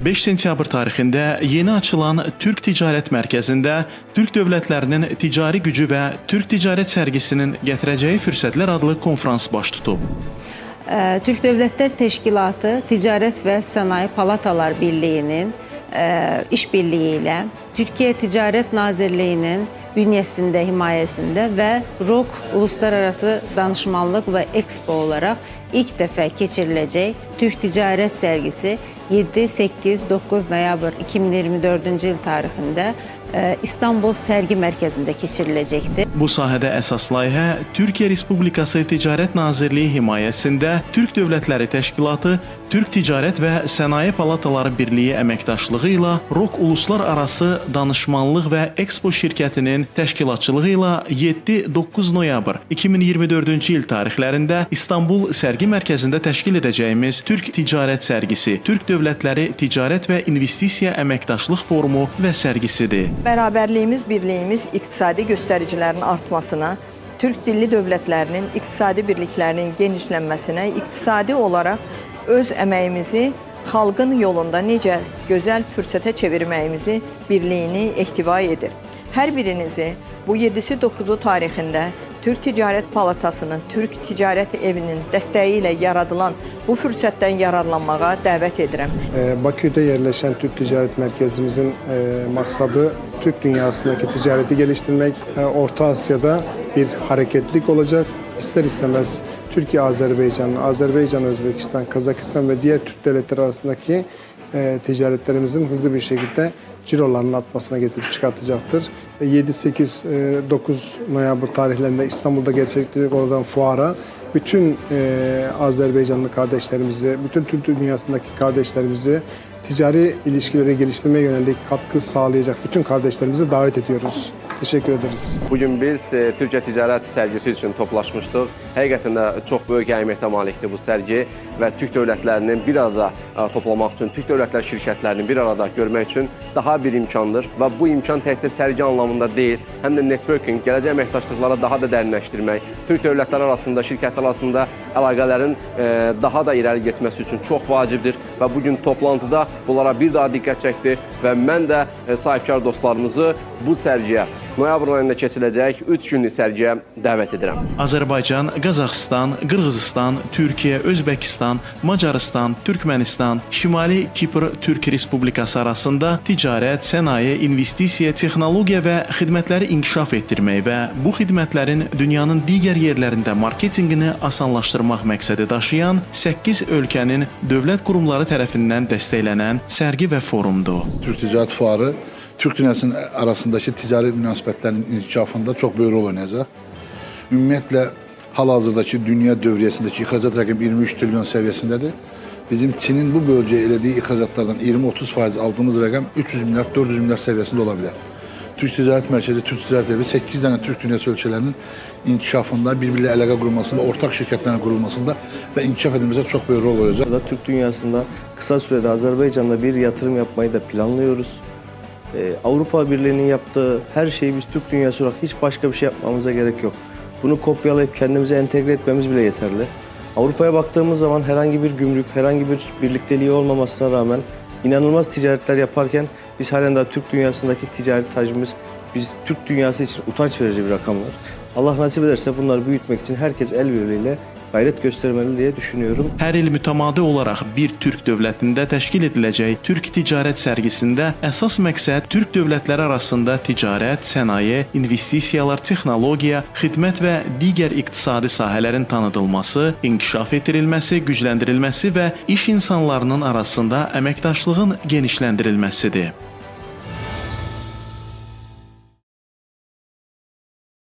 5 sentyabr tarixində yeni açılan Türk Ticarət Mərkəzində Türk dövlətlərinin ticari gücü və Türk Ticarət sərgisinin gətirəcəyi fürsətlər adlı konfrans baş tutub. Türk Dövlətlər Təşkilatı Ticarət və Sənaye Palatalar Birliyinin işbirliyi ilə Türkiyə Ticarət Nazirliyinin bünyəsində, himayəsində və ROK Uluslararası Danışmanlıq və Expo olaraq ilk dəfə keçiriləcək Türk Ticarət sərgisi 7, 8, 9 noyabr 2024-cü il tarixində İstanbul Sərgi Mərkəzində keçiriləcəkdir. Bu sahədə əsas layihə Türkiyə Respublikası Ticarət Nazirliyi himayəsində Türk Dövlətləri Təşkilatı, Türk Ticarət və Sənaye Palataları Birliyi əməkdaşlığı ilə ROK Uluslararası Danışmanlıq və Expo şirkətinin təşkilatçılığı ilə 7-9 noyabr 2024-cü il tarixlərində İstanbul Sərgi Mərkəzində təşkil edəcəyimiz Türk Ticarət sərgisi, Türk Dövlətləri Ticarət və İnvestisiya Əməkdaşlıq Forumu və sərgisidir. Bərabərliyimiz, birliyimiz iqtisadi göstəricilərin artmasına, Türk dilli dövlətlərinin iqtisadi birliklərinin genişlənməsinə, iqtisadi olaraq öz əməyimizi xalqın yolunda necə gözəl fürsətə çevirməyimizi, birliyini ehtiva edir. Hər birinizi bu 7-si 9-u tarixində Türk Ticarət Palatasının, Türk Ticarət Evinin dəstəyi ilə yaradılan bu fürsətdən yararlanmağa dəvət edirəm. Bakü'de yerleşen Türk Ticaret Merkezimizin maksadı Türk dünyasındaki ticareti geliştirmek. Orta Asya'da bir hareketlilik olacak. İster istemez Türkiye, Azerbaycan, Özbekistan, Kazakistan ve diğer Türk devletleri arasındaki ticaretlerimizin hızlı bir şekilde cirolarının artmasına getirip çıkartacaktır. 7, 8, 9 noyabr tarihlerinde İstanbul'da gerçekleşecek olan fuara bütün Azerbaycanlı kardeşlerimizi, bütün Türk dünyasındaki kardeşlerimizi ticari ilişkileri geliştirmeye yönelik katkı sağlayacak bütün kardeşlerimizi davet ediyoruz. Teşekkür ederiz. Bugün biz Türkiyə Ticarət sərgisi üçün toplaşmışdıq. Həqiqətən də çox böyük əhəmiyyətə malikdir bu sərgi və Türk dövlətlərinin bir arada toplamaq üçün, Türk dövlətlər şirkətlərinin bir arada görmək üçün daha bir imkandır və bu imkan təkcə sərgi anlamında deyil, həm də networking, gələcək əməkdaşlıqlara daha da dərinləşdirmək, Türk dövlətləri arasında, şirkətlər arasında əlaqələrin daha da irəli getməsi üçün çox vacibdir və bugün toplantıda bunlara bir daha diqqət çəkdi və mən də sahibkar dostlarımızı bu sərgiyə, noyabr ayında keçiriləcək 3 günlük sərgiyə dəvət edirəm. Azərbaycan, Qazaxıstan, Qırğızıstan, Türkiyə, Özbəkistan, Macarıstan, Türkmənistan, Şimali Kipr Türk Respublikası arasında ticarət, sənaye, investisiya, texnologiya və xidmətləri inkişaf etdirmək və bu xidmətlərin dünyanın digər yerlərində marketinqini asanlaşdırmaq məqsədi daşıyan 8 ölkənin dövlət qurumları tərəfindən dəstəklənən sərgi və forumdur. Türk Ticarət Fuarı Türk dünyasının arasındaki ticari münasibətlərin inkişafında çox böyük rol oynayacaq. Ümumiyyətlə, hal-hazırdakı dünya dövriyyəsindəki ixracat rəqəmi 23 trilyon səviyyəsindədir. Bizim Çinin bu bölgəyə elədiyi ixracatlardan 20-30% aldığımız rəqəm 300 milyard, 400 milyard səviyyəsində ola bilər. Türk Ticarət Mərkəzi, Türk Ticarət Evi 8 dənə Türk dünyası ölkələrinin inkişafında, birbiriyle əlaqə qurulmasında, ortaq şirkətlərin qurulmasında və inkişaf edilməsində çox böyük rol olacaq. Türk dünyasında kısa sürede Azerbaycan'da bir yatırım yapmayı da planlıyoruz. Avrupa Birliği'nin yaptığı her şeyi biz Türk dünyası olarak hiç başka bir şey yapmamıza gerek yok. Bunu kopyalayıp kendimize entegre etmemiz bile yeterli. Avrupa'ya baktığımız zaman herhangi bir gümrük, herhangi bir birlikteliği olmamasına rağmen inanılmaz ticaretler yaparken biz halen daha Türk dünyasındaki ticaret hacmimiz biz Türk dünyası için utanç verici bir rakamlar. Allah nasip ederse bunları büyütmek için herkes el birliğiyle gayret göstermeli diye düşünüyorum. Hər il mütəmadi olaraq bir Türk dövlətində təşkil ediləcək Türk Ticarət sərgisində əsas məqsəd Türk dövlətləri arasında ticarət, sənaye, investisiyalar, texnologiya, xidmət və digər iqtisadi sahələrin tanıdılması, inkişaf etdirilməsi, gücləndirilməsi və iş insanlarının arasında əməkdaşlığın genişləndirilməsidir.